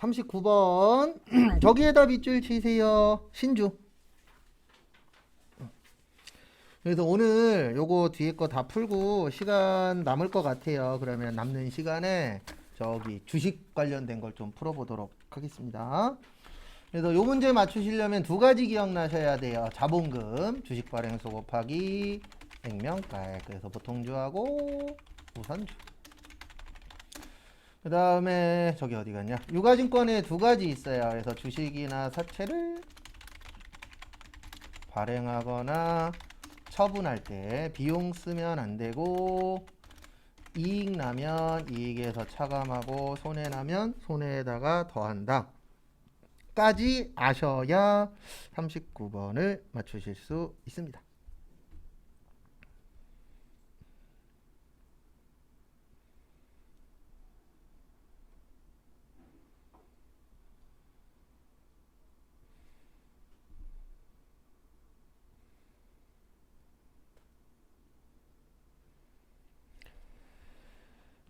39번. 저기에다 밑줄 치세요. 신주. 그래서 오늘 요거 뒤에 거 다 풀고 시간 남을 것 같아요. 그러면 남는 시간에 저기 주식 관련된 걸 좀 풀어보도록 하겠습니다. 그래서 요 문제 맞추시려면 두 가지 기억나셔야 돼요. 자본금, 주식 발행소 곱하기 액면가. 그래서 보통주하고 우선주. 그 다음에 저기 어디 갔냐? 유가증권에 두 가지 있어요. 그래서 주식이나 사채를 발행하거나 처분할 때 비용 쓰면 안 되고 이익 나면 이익에서 차감하고 손해 나면 손해에다가 더한다 까지 아셔야 39번을 맞추실 수 있습니다.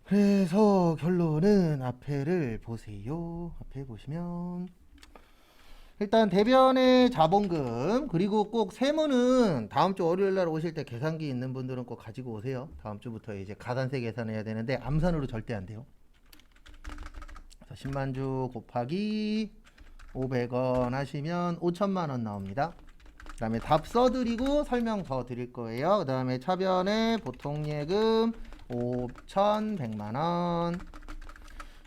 그래서 결론은 앞에를 보세요. 앞에 보시면 일단 대변의 자본금 그리고 꼭 세무는 다음 주 월요일 날 오실 때 계산기 있는 분들은 꼭 가지고 오세요. 다음 주부터 이제 가산세 계산해야 되는데 암산으로 절대 안 돼요. 10만 주 곱하기 500원 하시면 5천만 원 나옵니다. 그 다음에 답 써드리고 설명 더 드릴 거예요. 그 다음에 차변의 보통예금 5,100만원.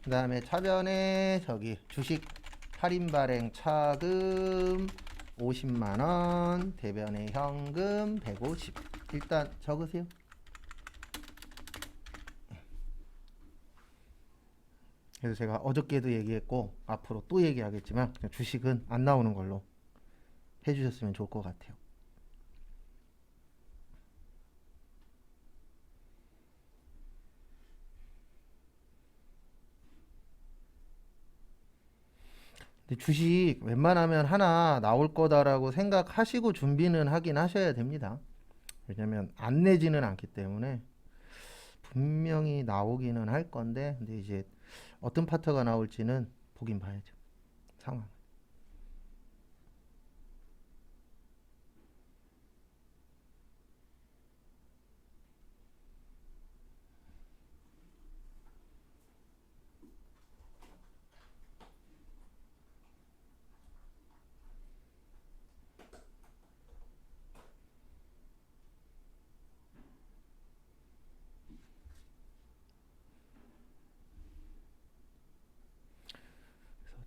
그 다음에 차변에 저기 주식 할인 발행 차금 50만원. 대변의 현금 150. 일단 적으세요. 그래서 제가 어저께도 얘기했고 앞으로 또 얘기하겠지만 그냥 주식은 안 나오는 걸로 해주셨으면 좋을 것 같아요. 근데 주식 웬만하면 하나 나올 거다라고 생각하시고 준비는 하긴 하셔야 됩니다. 왜냐면 안 내지는 않기 때문에 분명히 나오기는 할 건데 근데 이제 어떤 파트가 나올지는 보긴 봐야죠. 상황.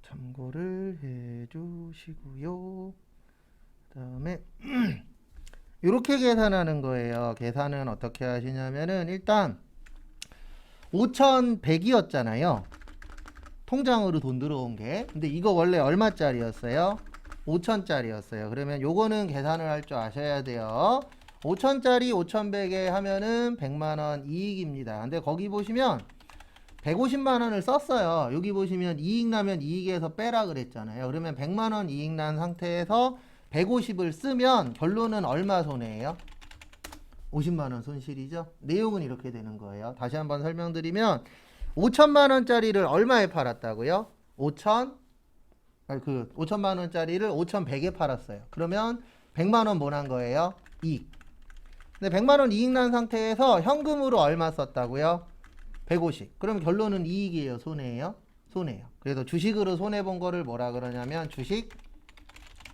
참고를 해주시고요. 그 다음에 이렇게 계산하는 거예요. 계산은 어떻게 하시냐면은 일단 5,100이었잖아요. 통장으로 돈 들어온 게. 근데 이거 원래 얼마짜리였어요? 5천짜리였어요. 그러면 요거는 계산을 할 줄 아셔야 돼요. 5천짜리 5,100에 하면은 100만원 이익입니다. 근데 거기 보시면 150만원을 썼어요. 여기 보시면 이익 나면 이익에서 빼라 그랬잖아요. 그러면 100만원 이익 난 상태에서 150을 쓰면 결론은 얼마 손해예요? 50만원 손실이죠. 내용은 이렇게 되는 거예요. 다시 한번 설명드리면 5천만원짜리를 얼마에 팔았다고요? 5천만원짜리를 5,100에 팔았어요. 그러면 100만원 뭐 난 거예요? 이익. 근데 100만원 이익 난 상태에서 현금으로 얼마 썼다고요? 150. 그럼 결론은 이익이에요? 손해예요? 손해예요. 그래서 주식으로 손해본 거를 뭐라 그러냐면 주식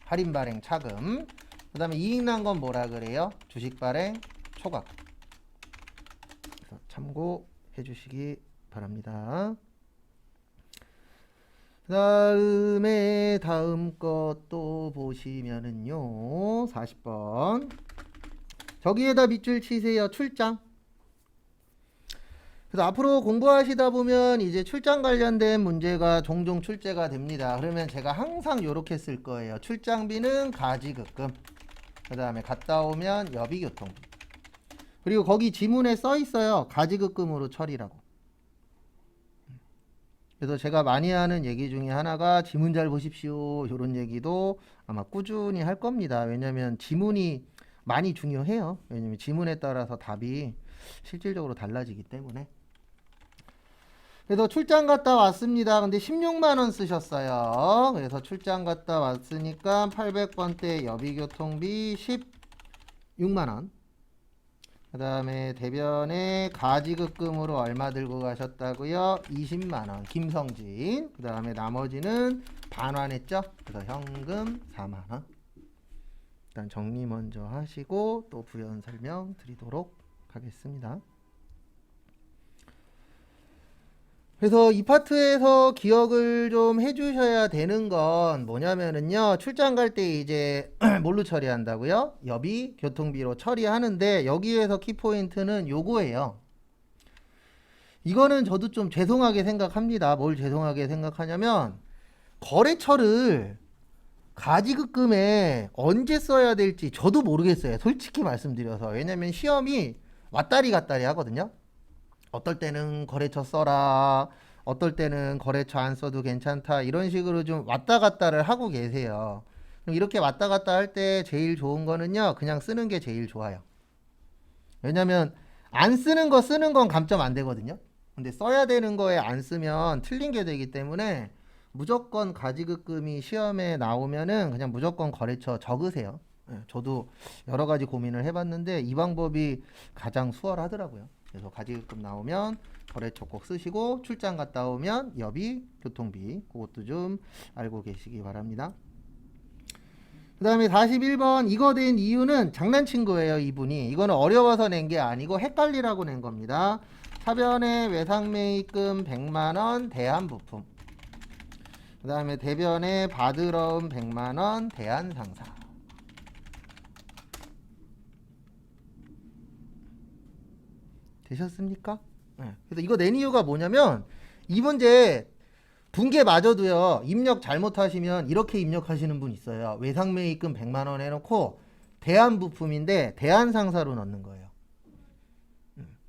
할인 발행 차금. 그 다음에 이익 난 건 뭐라 그래요? 주식 발행 초과. 그래서 참고해 주시기 바랍니다. 그 다음에 다음 것도 보시면은요 40번 저기에다 밑줄 치세요. 출장. 그래서 앞으로 공부하시다 보면 이제 출장 관련된 문제가 종종 출제가 됩니다. 그러면 제가 항상 이렇게 쓸 거예요. 출장비는 가지급금, 그 다음에 갔다 오면 여비교통비. 그리고 거기 지문에 써 있어요. 가지급금으로 처리라고. 그래서 제가 많이 하는 얘기 중에 하나가 지문 잘 보십시오. 이런 얘기도 아마 꾸준히 할 겁니다. 왜냐면 지문이 많이 중요해요. 왜냐면 지문에 따라서 답이 실질적으로 달라지기 때문에. 그래서 출장 갔다 왔습니다. 근데 16만 원 쓰셨어요. 그래서 출장 갔다 왔으니까 800번대 여비교통비 16만 원. 그 다음에 대변에 가지급금으로 얼마 들고 가셨다고요? 20만 원. 김성진. 그 다음에 나머지는 반환했죠? 그래서 현금 4만 원. 일단 정리 먼저 하시고 또 부연 설명 드리도록 하겠습니다. 그래서 이 파트에서 기억을 좀 해주셔야 되는 건 뭐냐면은요, 출장 갈 때 이제 뭘로 처리한다고요? 여비 교통비로 처리하는데 여기에서 키포인트는 요거예요. 이거는 저도 좀 죄송하게 생각합니다. 뭘 죄송하게 생각하냐면 거래처를 가지급금에 언제 써야 될지 저도 모르겠어요. 솔직히 말씀드려서. 왜냐면 시험이 왔다리 갔다리 하거든요. 어떨 때는 거래처 써라, 어떨 때는 거래처 안 써도 괜찮다, 이런 식으로 좀 왔다 갔다를 하고 계세요. 그럼 이렇게 왔다 갔다 할 때 제일 좋은 거는요, 그냥 쓰는 게 제일 좋아요. 왜냐면 안 쓰는 거 쓰는 건 감점 안 되거든요. 근데 써야 되는 거에 안 쓰면 틀린 게 되기 때문에 무조건 가지급금이 시험에 나오면은 그냥 무조건 거래처 적으세요. 저도 여러 가지 고민을 해봤는데 이 방법이 가장 수월하더라고요. 그래서 가지급금 나오면 거래처 꼭 쓰시고, 출장 갔다 오면 여비, 교통비, 그것도 좀 알고 계시기 바랍니다. 그 다음에 41번 이거 된 이유는 장난친 거예요. 이분이 이거는 어려워서 낸 게 아니고 헷갈리라고 낸 겁니다. 사변에 외상매입금 100만원 대한부품, 그 다음에 대변에 받으러온 100만원 대한상사. 되셨습니까? 네. 그래서 이거 낸 이유가 뭐냐면 이 문제 분계마저도요, 입력 잘못하시면 이렇게 입력하시는 분 있어요. 외상매입금 100만원 해놓고 대한부품인데 대한상사로 넣는 거예요.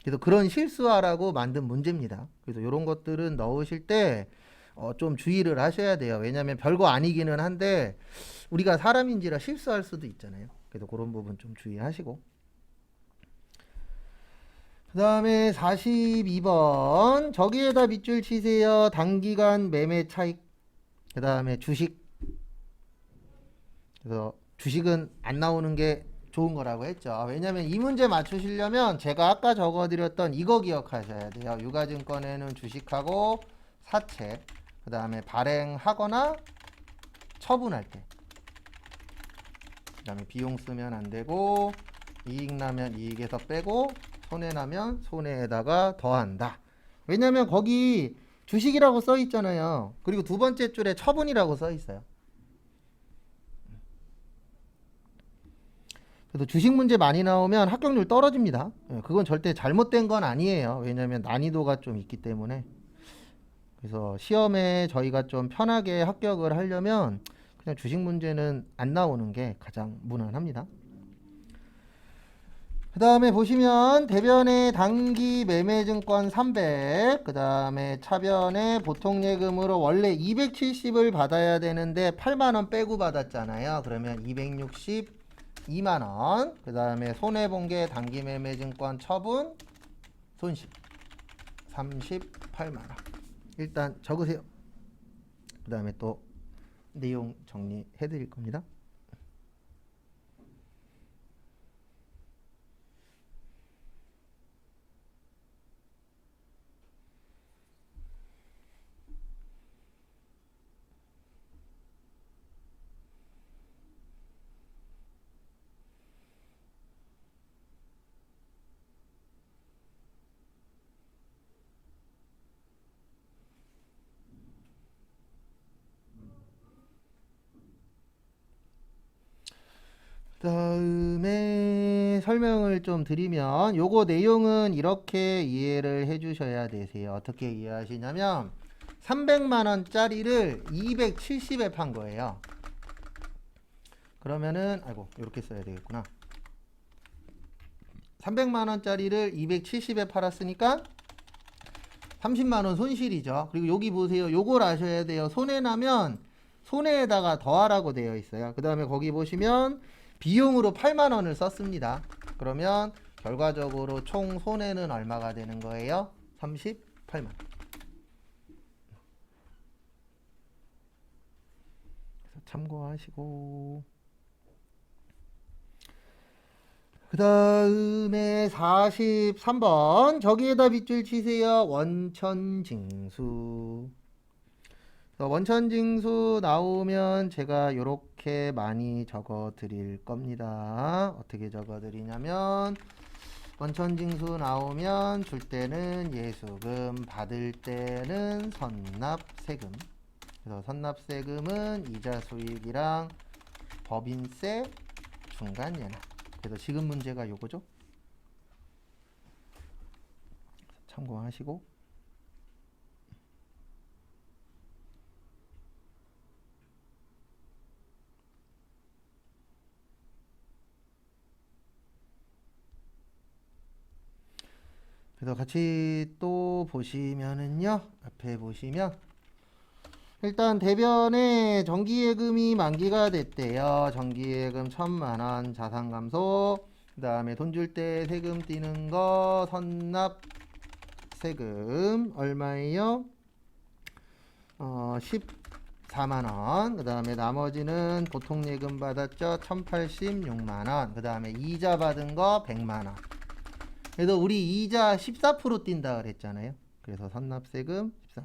그래서 그런 실수하라고 만든 문제입니다. 그래서 이런 것들은 넣으실 때 좀 주의를 하셔야 돼요. 왜냐하면 별거 아니기는 한데 우리가 사람인지라 실수할 수도 있잖아요. 그래서 그런 부분 좀 주의하시고, 그 다음에 42번 저기에다 밑줄 치세요. 단기간 매매 차익, 그 다음에 주식. 그래서 주식은 안 나오는 게 좋은 거라고 했죠. 왜냐면 이 문제 맞추시려면 제가 아까 적어드렸던 이거 기억하셔야 돼요. 유가증권에는 주식하고 사채, 그 다음에 발행하거나 처분할 때, 그 다음에 비용 쓰면 안 되고, 이익 나면 이익에서 빼고, 손해 나면 손해에다가 더한다. 왜냐면 거기 주식이라고 써 있잖아요. 그리고 두 번째 줄에 처분이라고 써 있어요. 그래서 주식 문제 많이 나오면 합격률 떨어집니다. 그건 절대 잘못된 건 아니에요. 왜냐면 난이도가 좀 있기 때문에. 그래서 시험에 저희가 좀 편하게 합격을 하려면 그냥 주식 문제는 안 나오는 게 가장 무난합니다. 그 다음에 보시면 대변에 단기 매매증권 300, 그 다음에 차변에 보통예금으로 원래 270을 받아야 되는데 8만원 빼고 받았잖아요. 그러면 262만원. 그 다음에 손해본게 단기 매매증권 처분 손실 38만원. 일단 적으세요. 그 다음에 또 내용 정리해 드릴 겁니다. 다음에 설명을 좀 드리면 요거 내용은 이렇게 이해를 해 주셔야 되세요. 어떻게 이해하시냐면 300만원짜리를 270에 판 거예요. 그러면은 이렇게 써야 되겠구나. 300만원짜리를 270에 팔았으니까 30만원 손실이죠. 그리고 여기 보세요. 요걸 아셔야 돼요. 손해 나면 손해에다가 더하라고 되어 있어요. 그 다음에 거기 보시면 비용으로 8만원을 썼습니다. 그러면 결과적으로 총 손해는 얼마가 되는 거예요? 38만원. 참고하시고, 그 다음에 43번 저기에다 밑줄 치세요. 원천징수. 원천징수 나오면 제가 이렇게 많이 적어 드릴 겁니다. 어떻게 적어 드리냐면, 원천징수 나오면 줄 때는 예수금, 받을 때는 선납세금. 그래서 선납세금은 이자 수익이랑 법인세, 중간예납. 그래서 지금 문제가 요거죠. 참고하시고, 그래서 같이 또 보시면은요, 앞에 보시면 일단 대변에 정기예금이 만기가 됐대요. 정기예금 1,000만원 자산감소. 그 다음에 돈 줄 때 세금 띄는 거 선납세금 얼마예요? 14만원. 그 다음에 나머지는 보통예금 받았죠. 1,086만원. 그 다음에 이자 받은 거 100만원. 그래서 우리 이자 14% 뛴다 그랬잖아요. 그래서 선납세금 14만.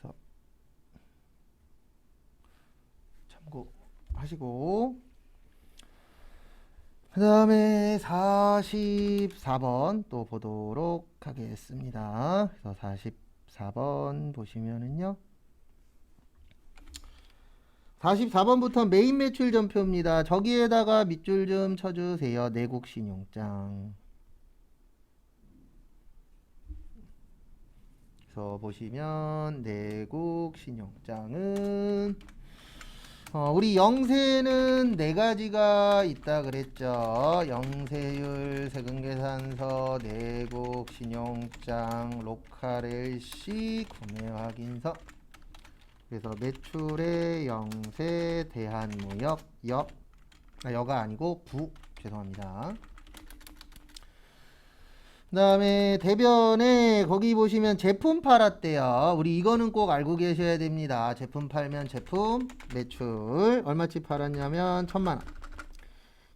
그래서 참고하시고, 그 다음에 44번 또 보도록 하겠습니다. 그래서 44번 보시면은요, 44번부터 메인 매출 전표입니다. 저기에다가 밑줄 좀 쳐주세요. 내국신용장. 그래서 보시면 내국신용장은 우리 영세는 네 가지가 있다 그랬죠. 영세율, 세금계산서, 내국신용장, 로컬 LC, 구매 확인서. 그래서 매출의 영세, 대한무역, 여가 아니고 죄송합니다. 그 다음에 대변에 거기 보시면 제품 팔았대요. 우리 이거는 꼭 알고 계셔야 됩니다. 제품 팔면 제품 매출 얼마치 팔았냐면 1,000만원.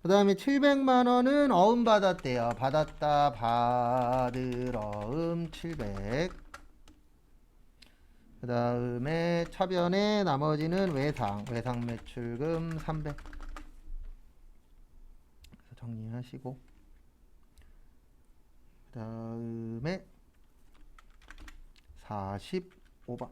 그 다음에 700만원은 어음 받았대요. 받았다 받을 어음 700. 그 다음에 차변에 나머지는 외상 매출금 300. 그래서 정리하시고, 그 다음에 45번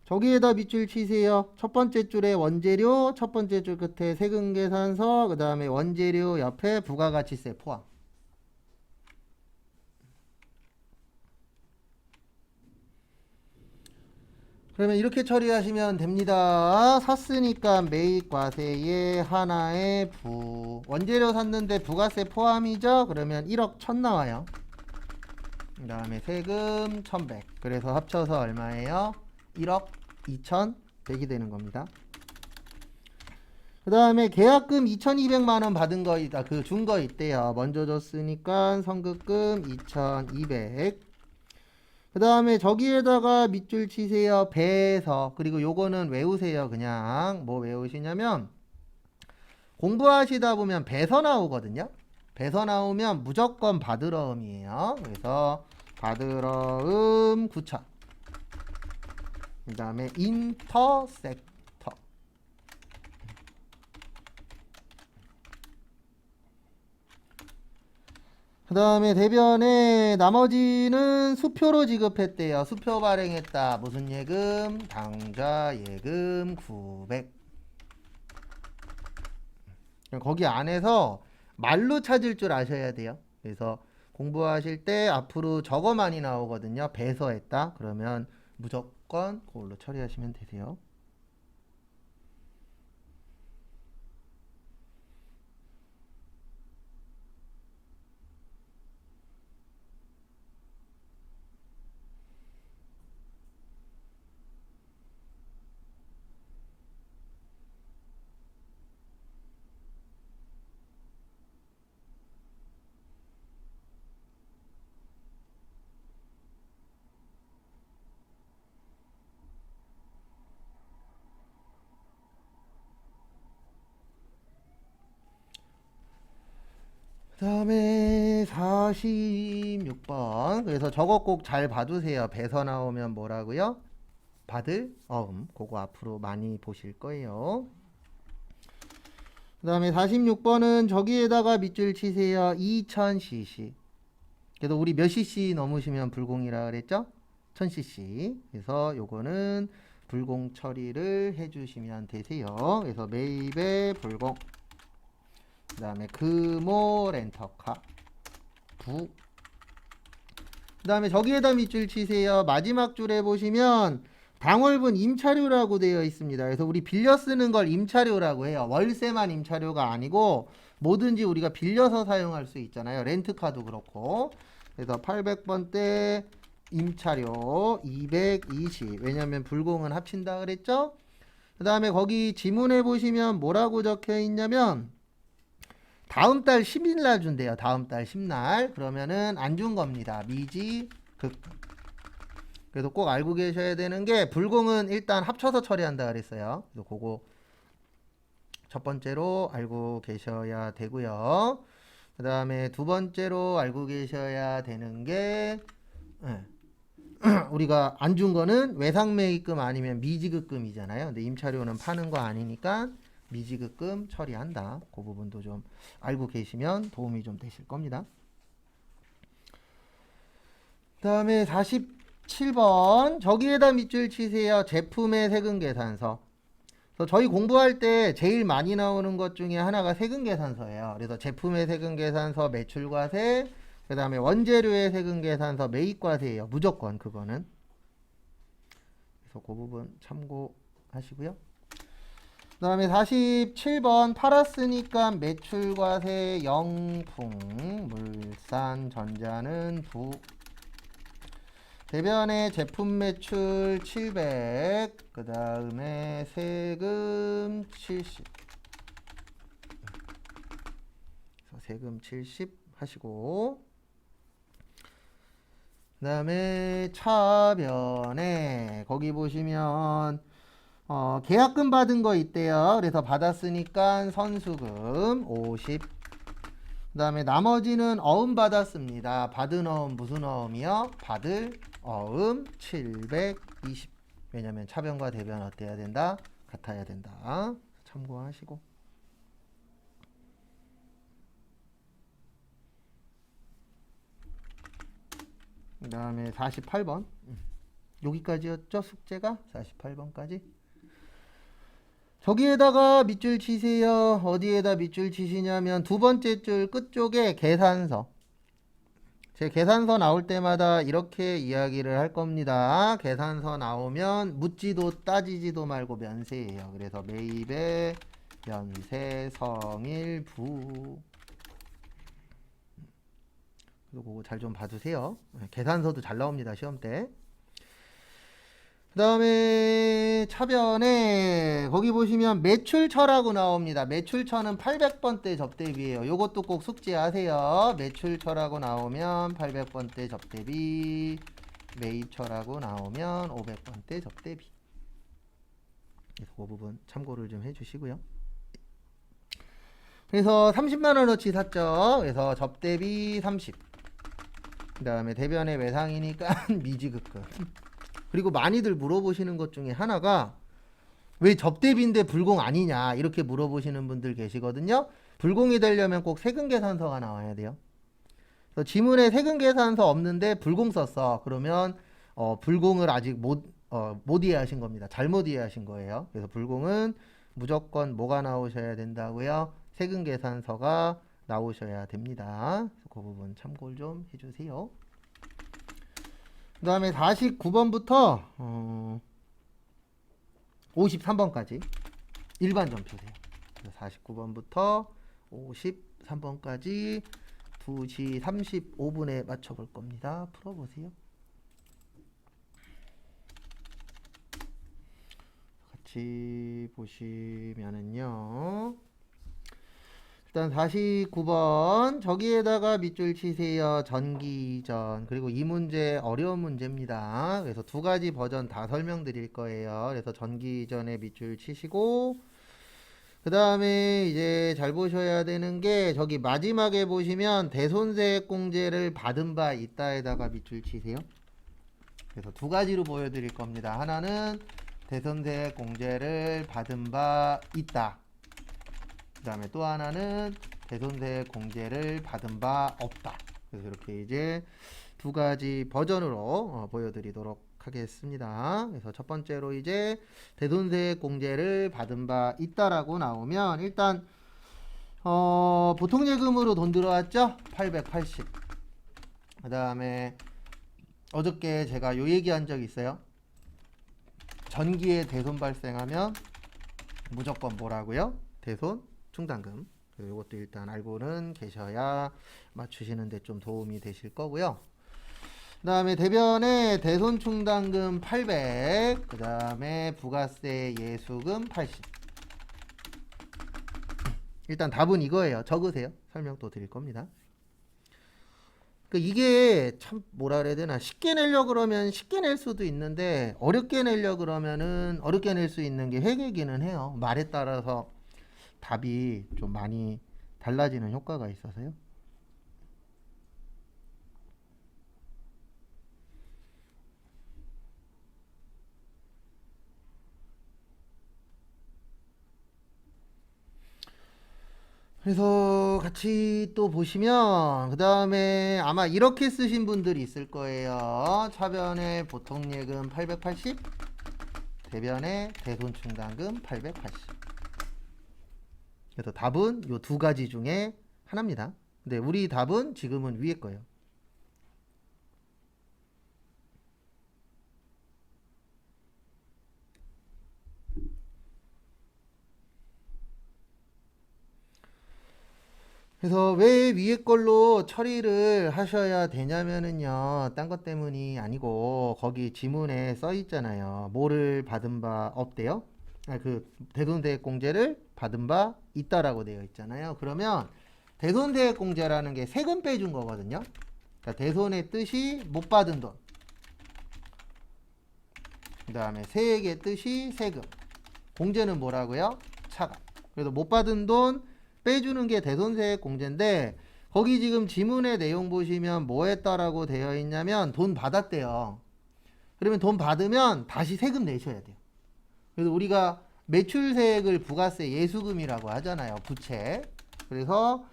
저기에다 밑줄 치세요. 첫 번째 줄에 원재료, 첫 번째 줄 끝에 세금계산서, 그 다음에 원재료 옆에 부가가치세 포함. 그러면 이렇게 처리하시면 됩니다. 샀으니까 매입과세의 하나의 원재료 샀는데 부가세 포함이죠. 그러면 1억 1천 나와요. 그 다음에 세금 1,100. 그래서 합쳐서 얼마예요? 1억 2,100이 되는 겁니다. 그 다음에 계약금 2,200만원 받은 거 있다. 준 거 있대요. 먼저 줬으니까 선급금 2,200. 그 다음에 저기에다가 밑줄 치세요. 배에서. 그리고 요거는 외우세요. 그냥 뭐 외우시냐면, 공부하시다 보면 배서 나오거든요. 배서 나오면 무조건 받으러음이에요. 그래서 받으러음 9,000. 그 다음에 인터섹터. 그 다음에 대변에 나머지는 수표로 지급했대요. 수표 발행했다. 무슨 예금? 당좌 예금 900. 거기 안에서 말로 찾을 줄 아셔야 돼요. 그래서 공부하실 때 앞으로 저거 많이 나오거든요. 배서했다. 그러면 무조건 그걸로 처리하시면 되세요. 그 다음에 46번. 그래서 저거 꼭 잘 봐두세요. 배서 나오면 뭐라고요? 받을 어음. 그거 앞으로 많이 보실 거예요. 그 다음에 46번은 저기에다가 밑줄 치세요. 2000cc. 그래서 우리 몇 cc 넘으시면 불공이라 그랬죠? 1000cc. 그래서 요거는 불공 처리를 해주시면 되세요. 그래서 매입의 불공. 그 다음에 금호 렌터카 부. 그 다음에 저기에다 밑줄 치세요. 마지막 줄에 보시면 당월분 임차료라고 되어 있습니다. 그래서 우리 빌려 쓰는 걸 임차료라고 해요. 월세만 임차료가 아니고 뭐든지 우리가 빌려서 사용할 수 있잖아요. 렌트카도 그렇고. 그래서 800번대 임차료 220. 왜냐면 불공은 합친다 그랬죠? 그 다음에 거기 지문에 보시면 뭐라고 적혀 있냐면 다음 달 10일 날 준대요. 다음 달 10날. 그러면은 안 준 겁니다. 미지 극금. 그래서 꼭 알고 계셔야 되는 게 불공은 일단 합쳐서 처리한다 그랬어요. 그래서 그거 첫 번째로 알고 계셔야 되고요. 그 다음에 두 번째로 알고 계셔야 되는 게 우리가 안 준 거는 외상매입금 아니면 미지급금이잖아요. 근데 임차료는 파는 거 아니니까 미지급금 처리한다. 그 부분도 좀 알고 계시면 도움이 좀 되실 겁니다. 그 다음에 47번 저기에다 밑줄 치세요. 제품의 세금 계산서. 그래서 저희 공부할 때 제일 많이 나오는 것 중에 하나가 세금 계산서예요. 그래서 제품의 세금 계산서 매출과세, 그 다음에 원재료의 세금 계산서 매입과세예요. 무조건 그거는. 그래서 그 부분 참고하시고요. 그 다음에 47번 팔았으니까 매출과세 영풍 물산 전자는 부. 대변의 제품 매출 700, 그 다음에 세금 70. 세금 70 하시고, 그 다음에 차변에 거기 보시면 계약금 받은 거 있대요. 그래서 받았으니까 선수금 50. 그 다음에 나머지는 어음 받았습니다. 받은 어음 무슨 어음이요? 받을 어음 720. 왜냐면 차변과 대변 어때야 된다? 같아야 된다. 참고하시고. 그 다음에 48번. 여기까지였죠? 숙제가? 48번까지. 저기에다가 밑줄 치세요. 어디에다 밑줄 치시냐면 두 번째 줄 끝쪽에 계산서. 제 계산서 나올 때마다 이렇게 이야기를 할 겁니다. 계산서 나오면 묻지도 따지지도 말고 면세예요. 그래서 매입의 면세 성일 부. 그리고 잘 좀 봐주세요. 계산서도 잘 나옵니다. 시험 때. 그 다음에 차변에 거기 보시면 매출처라고 나옵니다. 매출처는 800번대 접대비예요. 요것도 꼭 숙지하세요. 매출처라고 나오면 800번대 접대비, 매입처라고 나오면 500번대 접대비. 그래서 그 부분 참고를 좀 해주시고요. 그래서 30만원어치 샀죠. 그래서 접대비 30. 그 다음에 대변의 외상이니까 미지급금. 그리고 많이들 물어보시는 것 중에 하나가 왜 접대비인데 불공 아니냐 이렇게 물어보시는 분들 계시거든요. 불공이 되려면 꼭 세금계산서가 나와야 돼요. 그래서 지문에 세금계산서 없는데 불공 썼어. 그러면 불공을 아직 못 이해하신 겁니다. 잘못 이해하신 거예요. 그래서 불공은 무조건 뭐가 나오셔야 된다고요? 세금계산서가 나오셔야 됩니다. 그 부분 참고를 좀 해주세요. 그 다음에 49번부터 53번까지 일반 점표세요. 49번부터 53번까지 2시 35분에 맞춰볼 겁니다. 풀어보세요. 같이 보시면은요. 일단 49번 저기에다가 밑줄 치세요. 전기전. 그리고 이 문제 어려운 문제입니다. 그래서 두 가지 버전 다 설명드릴 거예요. 그래서 전기전에 밑줄 치시고 그 다음에 이제 잘 보셔야 되는 게 저기 마지막에 보시면 대손세액 공제를 받은 바 있다에다가 밑줄 치세요. 그래서 두 가지로 보여드릴 겁니다. 하나는 대손세액 공제를 받은 바 있다. 그 다음에 또 하나는 대손세액 공제를 받은 바 없다. 그래서 이렇게 이제 두 가지 버전으로 보여드리도록 하겠습니다. 그래서 첫 번째로 이제 대손세액 공제를 받은 바 있다라고 나오면 일단 보통 예금으로 돈 들어왔죠? 880. 그 다음에 어저께 제가 요 얘기한 적 있어요. 전기에 대손 발생하면 무조건 뭐라고요? 대손 충당금. 이것도 일단 알고는 계셔야 맞추시는데 좀 도움이 되실 거고요. 그 다음에 대변에 대손 충당금 800, 그 다음에 부가세 예수금 80. 일단 답은 이거예요. 적으세요. 설명 또 드릴 겁니다. 이게 참 뭐라 그래야 되나, 쉽게 내려고 그러면 쉽게 낼 수도 있는데 어렵게 내려고 그러면은 어렵게 낼 수 있는 게 회계기는 해요. 말에 따라서 답이 좀 많이 달라지는 효과가 있어서요. 그래서 같이 또 보시면 그 다음에 아마 이렇게 쓰신 분들이 있을 거예요. 차변에 보통예금 880, 대변에 대손충당금 880. 그래서 답은 요 두 가지 중에 하나입니다. 근데 우리 답은 지금은 위에 거예요. 그래서 왜 위에 걸로 처리를 하셔야 되냐면은요, 딴 것 때문이 아니고 거기 지문에 써 있잖아요. 뭐를 받은 바 없대요? 그 대손세액 공제를 받은 바 있다라고 되어 있잖아요. 그러면 대손세액 공제라는 게 세금 빼준 거거든요. 그러니까 대손의 뜻이 못 받은 돈, 그 다음에 세액의 뜻이 세금, 공제는 뭐라고요? 차감. 그래서 못 받은 돈 빼주는 게 대손세액 공제인데, 거기 지금 지문의 내용 보시면 뭐 했다라고 되어 있냐면 돈 받았대요. 그러면 돈 받으면 다시 세금 내셔야 돼요. 그래서 우리가 매출세액을 부가세 예수금이라고 하잖아요. 부채. 그래서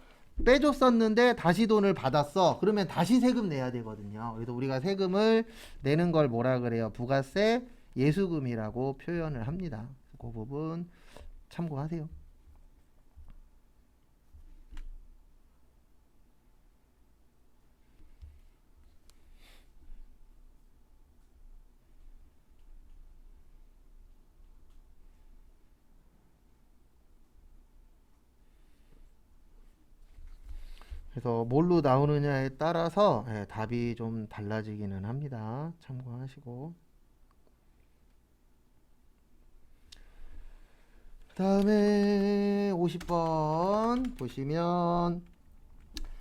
빼줬었는데 다시 돈을 받았어. 그러면 다시 세금 내야 되거든요. 그래서 우리가 세금을 내는 걸 뭐라 그래요? 부가세 예수금이라고 표현을 합니다. 그 부분 참고하세요. 그래서 뭘로 나오느냐에 따라서 답이 좀 달라지기는 합니다. 참고하시고. 그 다음에 50번 보시면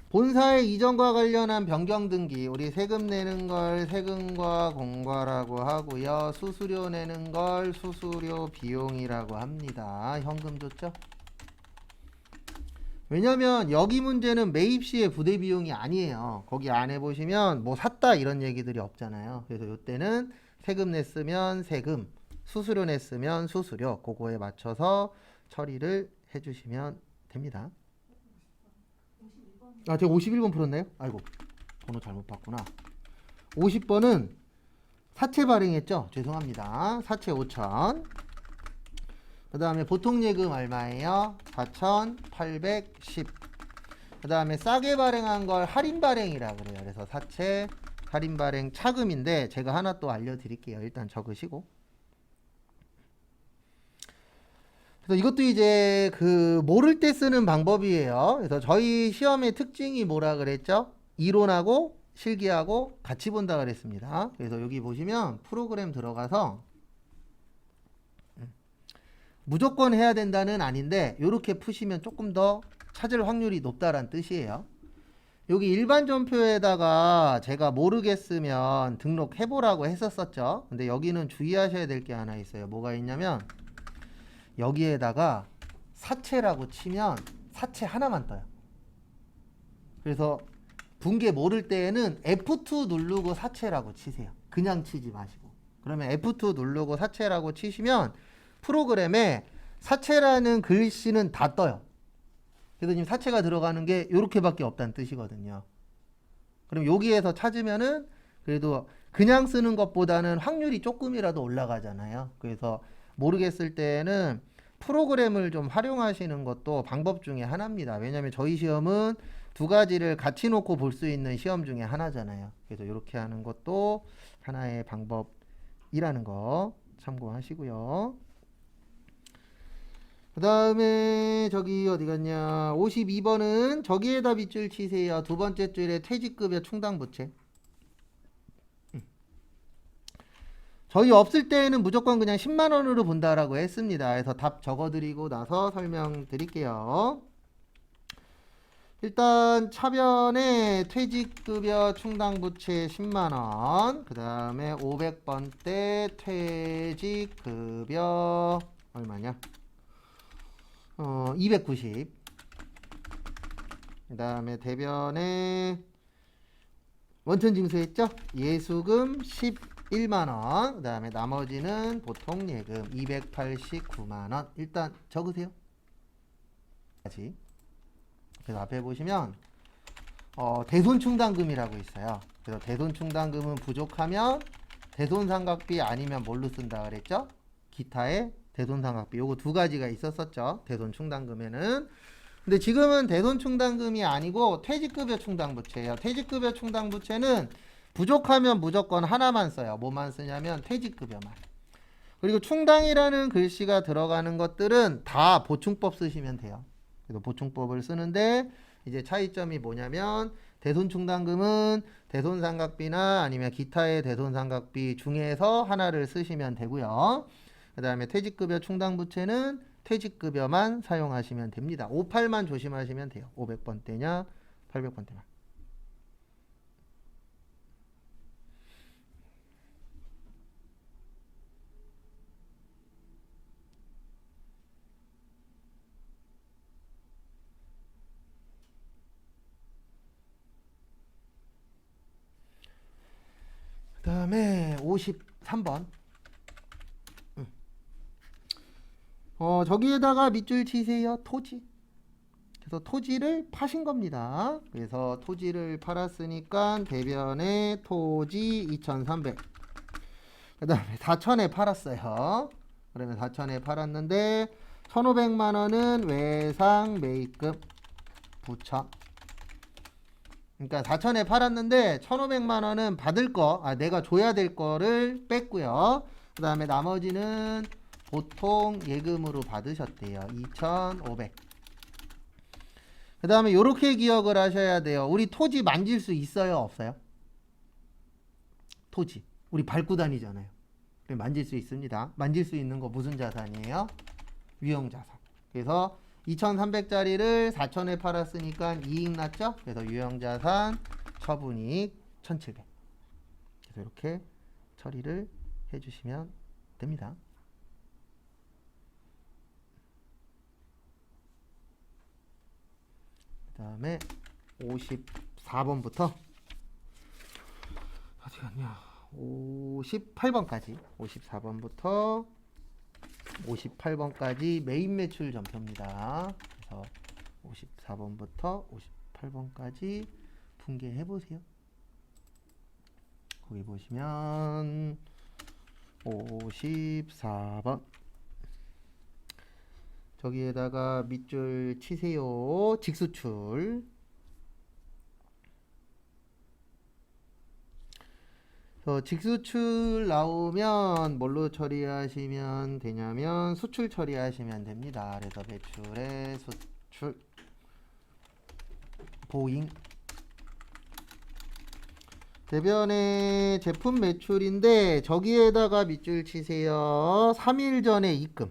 본사의 이전과 관련한 변경 등기, 우리 세금 내는 걸 세금과 공과라고 하고요. 수수료 내는 걸 수수료 비용이라고 합니다. 현금 줬죠? 왜냐면 여기 문제는 매입 시의 부대 비용이 아니에요. 거기 안에 보시면 뭐 샀다 이런 얘기들이 없잖아요. 그래서 이때는 세금 냈으면 세금, 수수료 냈으면 수수료, 그거에 맞춰서 처리를 해주시면 됩니다. 아, 제가 51번 풀었나요? 아이고, 번호 잘못 봤구나. 50번은 사채 발행했죠? 죄송합니다. 사채 5천. 그 다음에 보통예금 얼마예요? 4,810. 그 다음에 싸게 발행한 걸 할인 발행이라고 그래요. 그래서 사채 할인 발행 차금인데 제가 하나 또 알려드릴게요. 일단 적으시고. 그래서 이것도 이제 그 모를 때 쓰는 방법이에요. 그래서 저희 시험의 특징이 뭐라 그랬죠? 이론하고 실기하고 같이 본다 그랬습니다. 그래서 여기 보시면 프로그램 들어가서 무조건 해야 된다는 아닌데 이렇게 푸시면 조금 더 찾을 확률이 높다란 뜻이에요. 여기 일반 전표에다가 제가 모르겠으면 등록해보라고 했었죠. 근데 여기는 주의하셔야 될 게 하나 있어요. 뭐가 있냐면 여기에다가 사채라고 치면 사채 하나만 떠요. 그래서 분계 모를 때에는 F2 누르고 사채라고 치세요. 그냥 치지 마시고. 그러면 F2 누르고 사채라고 치시면 프로그램에 사채라는 글씨는 다 떠요. 그래서 지금 사채가 들어가는 게 이렇게밖에 없다는 뜻이거든요. 그럼 여기에서 찾으면은 그래도 그냥 쓰는 것보다는 확률이 조금이라도 올라가잖아요. 그래서 모르겠을 때는 프로그램을 좀 활용하시는 것도 방법 중에 하나입니다. 왜냐하면 저희 시험은 두 가지를 같이 놓고 볼 수 있는 시험 중에 하나잖아요. 그래서 이렇게 하는 것도 하나의 방법이라는 거 참고하시고요. 그 다음에 저기 어디 갔냐, 52번은 저기에다 밑줄 치세요. 두 번째 줄에 퇴직급여 충당부채. 저희 없을 때에는 무조건 그냥 10만원으로 본다라고 했습니다. 그래서 답 적어드리고 나서 설명드릴게요. 일단 차변에 퇴직급여 충당부채 10만원, 그 다음에 500번대 퇴직급여 얼마냐, 290. 그 다음에 대변에 원천징수했죠? 예수금 11만원, 그 다음에 나머지는 보통 예금 289만원. 일단 적으세요. 그래서 앞에 보시면 대손충당금이라고 있어요. 그래서 대손충당금은 부족하면 대손상각비 아니면 뭘로 쓴다 그랬죠? 기타의 대손상각비. 요거 두 가지가 있었었죠. 대손충당금에는. 근데 지금은 대손충당금이 아니고 퇴직급여 충당부채예요. 퇴직급여 충당부채는 부족하면 무조건 하나만 써요. 뭐만 쓰냐면 퇴직급여만. 그리고 충당이라는 글씨가 들어가는 것들은 다 보충법 쓰시면 돼요. 그래서 보충법을 쓰는데 이제 차이점이 뭐냐면 대손충당금은 대손상각비나 아니면 기타의 대손상각비 중에서 하나를 쓰시면 되고요. 그 다음에 퇴직급여 충당부채는 퇴직급여만 사용하시면 됩니다. 58만 조심하시면 돼요. 500번대냐 800번대냐. 그 다음에 53번. 저기에다가 밑줄 치세요. 토지. 그래서 토지를 파신 겁니다. 그래서 토지를 팔았으니까 대변에 토지 2,300. 그 다음에 4천에 팔았어요. 그러면 4천에 팔았는데 1,500만 원은 외상 매입금 부처. 그러니까 4천에 팔았는데 1,500만 원은 받을 거, 내가 줘야 될 거를 뺐고요. 그 다음에 나머지는 보통 예금으로 받으셨대요. 2,500. 그 다음에 이렇게 기억을 하셔야 돼요. 우리 토지 만질 수 있어요? 없어요? 토지. 우리 밟고 다니잖아요. 만질 수 있습니다. 만질 수 있는 거 무슨 자산이에요? 유형자산. 그래서 2,300짜리를 4,000에 팔았으니까 이익 났죠? 그래서 유형자산 처분이익 1,700. 그래서 이렇게 처리를 해주시면 됩니다. 그 다음에 54번부터 어디 갔냐, 58번까지 54번부터 58번까지 메인 매출 전표입니다. 그래서 54번부터 58번까지 분개해 보세요. 거기 보시면 54번 저기에다가 밑줄 치세요. 직수출. 직수출 나오면 뭘로 처리하시면 되냐면 수출 처리하시면 됩니다. 그래서 매출의 수출 보잉. 대변의 제품 매출인데 저기에다가 밑줄 치세요. 3일 전에 입금.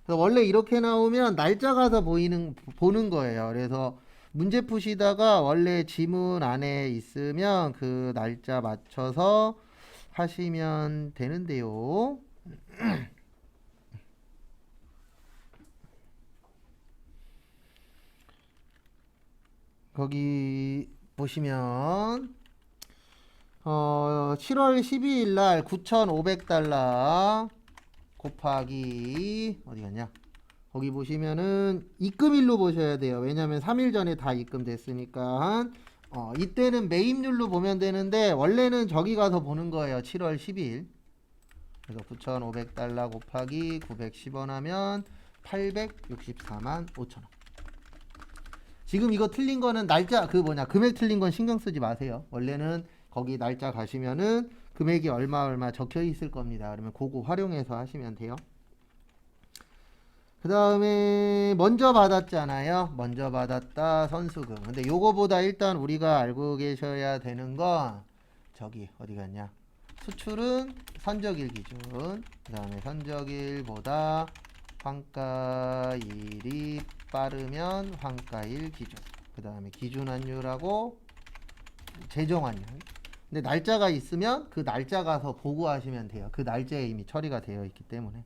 그래서 원래 이렇게 나오면 날짜 가서 보는 거예요. 그래서 문제 푸시다가 원래 지문 안에 있으면 그 날짜 맞춰서 하시면 되는데요. 거기 보시면 7월 12일 날 9,500달러 곱하기 어디 갔냐? 거기 보시면은 입금일로 보셔야 돼요. 왜냐면 3일 전에 다 입금됐으니까. 이때는 매입률로 보면 되는데 원래는 저기 가서 보는 거예요. 7월 12일. 그래서 9,500달러 곱하기 910원 하면 864만 5천원. 지금 이거 틀린 거는 날짜 금액 틀린 건 신경 쓰지 마세요. 원래는 거기 날짜 가시면은 금액이 얼마 적혀 있을 겁니다. 그러면 그거 활용해서 하시면 돼요. 그 다음에 먼저 받았잖아요. 먼저 받았다 선수금. 근데 요거보다 일단 우리가 알고 계셔야 되는 건 저기 어디 갔냐? 수출은 선적일 기준. 그 다음에 선적일보다 환가일이 빠르면 환가일 기준. 그 다음에 기준환율하고 제정환율. 근데 날짜가 있으면 그 날짜 가서 보고하시면 돼요. 그 날짜에 이미 처리가 되어 있기 때문에.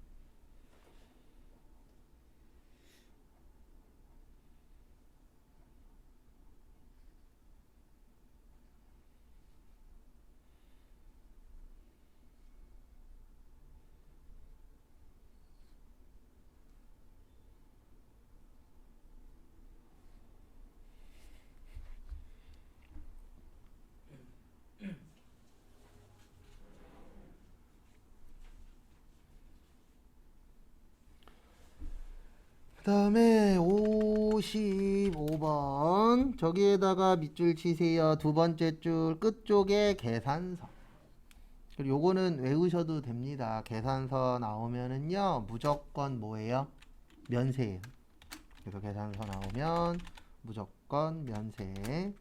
그 다음에 55번 저기에다가 밑줄 치세요. 두 번째 줄 끝쪽에 계산서. 그리고 요거는 외우셔도 됩니다. 계산서 나오면은요 무조건 뭐예요? 면세예요. 그래서 계산서 나오면 무조건 면세.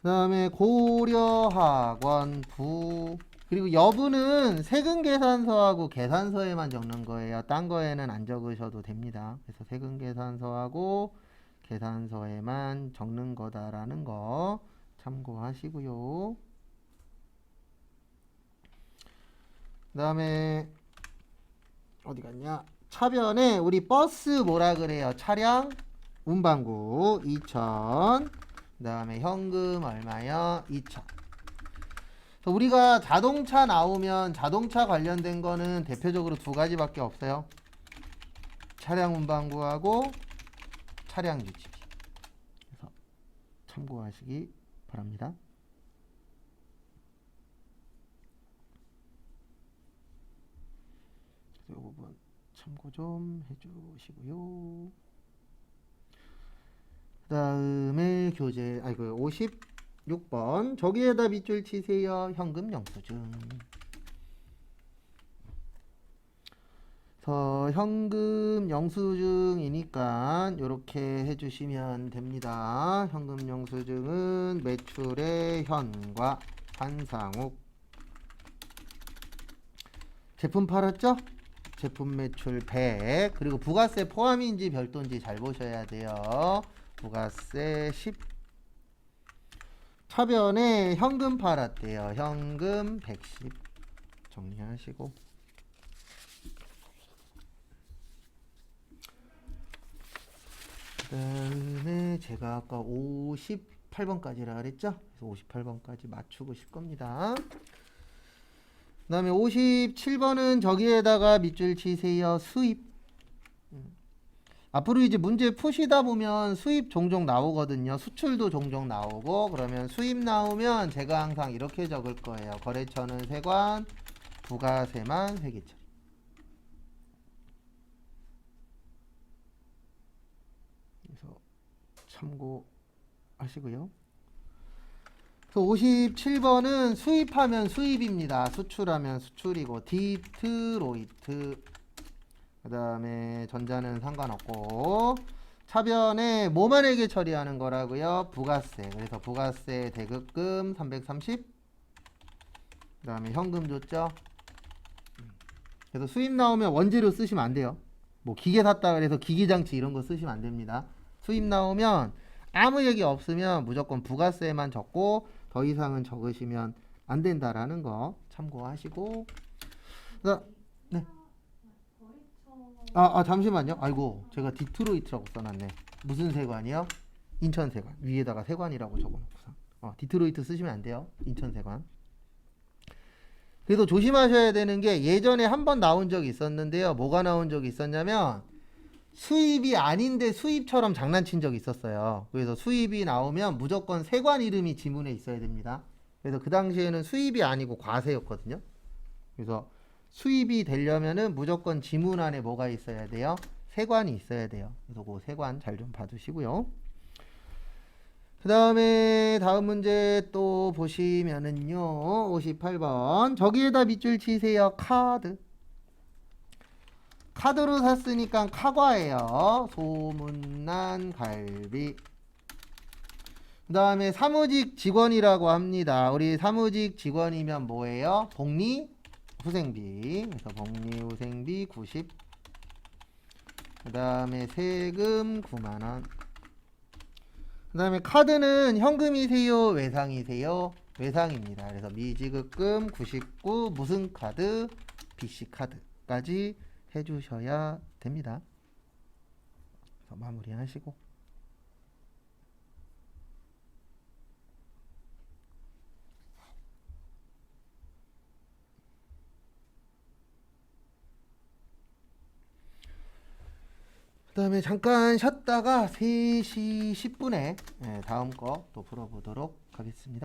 그 다음에 고려학원 부. 그리고 여부는 세금 계산서하고 계산서에만 적는 거예요. 딴 거에는 안 적으셔도 됩니다. 그래서 세금 계산서하고 계산서에만 적는 거다라는 거 참고하시고요. 그 다음에 어디 갔냐? 차변에 우리 버스 뭐라 그래요? 차량 운반구 2,000. 그 다음에 현금 얼마요? 2,000. 우리가 자동차 나오면 자동차 관련된 거는 대표적으로 두 가지밖에 없어요. 차량 운반구하고 차량 유지비. 그래서 참고하시기 바랍니다. 이 부분 참고 좀 해주시고요. 그 다음에 교재 56번 저기에다 밑줄 치세요. 현금 영수증. 현금 영수증이니까 이렇게 해주시면 됩니다. 현금 영수증은 매출의 현과 한상욱. 제품 팔았죠? 제품 매출 100. 그리고 부가세 포함인지 별도인지 잘 보셔야 돼요. 부가세 10. 차변에 현금 팔았대요. 현금 110. 정리하시고. 그 다음에 제가 아까 58번까지라 그랬죠? 그래서 58번까지 맞추고 싶 겁니다. 그 다음에 57번은 저기에다가 밑줄 치세요. 수입. 앞으로 이제 문제 푸시다 보면 수입 종종 나오거든요. 수출도 종종 나오고. 그러면 수입 나오면 제가 항상 이렇게 적을 거예요. 거래처는 세관, 부가세만 회계처리. 그래서 참고하시고요. 57번은 수입하면 수입입니다. 수출하면 수출이고. 디트로이트. 그 다음에 전자는 상관없고. 차변에 뭐만에게 처리하는 거라고요? 부가세. 그래서 부가세 대급금 330. 그 다음에 현금 줬죠. 그래서 수입 나오면 원재료 쓰시면 안 돼요. 뭐 기계 샀다 그래서 기기장치 이런 거 쓰시면 안 됩니다. 수입 나오면 아무 얘기 없으면 무조건 부가세만 적고 더 이상은 적으시면 안 된다라는 거 참고하시고. 네. 잠시만요. 아이고 제가 디트로이트라고 써놨네. 무슨 세관이요? 인천세관. 위에다가 세관이라고 적어놓고서 디트로이트 쓰시면 안 돼요. 인천세관. 그래서 조심하셔야 되는 게 예전에 한 번 나온 적이 있었는데요. 뭐가 나온 적이 있었냐면 수입이 아닌데 수입처럼 장난친 적이 있었어요. 그래서 수입이 나오면 무조건 세관 이름이 지문에 있어야 됩니다. 그래서 그 당시에는 수입이 아니고 과세였거든요. 그래서 수입이 되려면은 무조건 지문 안에 뭐가 있어야 돼요? 세관이 있어야 돼요. 그래서 그 세관 잘 좀 봐두시고요. 그 다음에 다음 문제 또 보시면은요. 58번. 저기에다 밑줄 치세요. 카드. 카드로 샀으니까 카과예요. 소문난 갈비. 그 다음에 사무직 직원이라고 합니다. 우리 사무직 직원이면 뭐예요? 복리후생비. 그래서 복리후생비 90. 그 다음에 세금 9만원. 그 다음에 카드는 현금이세요? 외상이세요? 외상입니다. 그래서 미지급금 99 무슨 카드? BC카드까지 해주셔야 됩니다. 그래서 마무리하시고 그 다음에 잠깐 쉬었다가 3시 10분에 다음 거 또 풀어보도록 하겠습니다.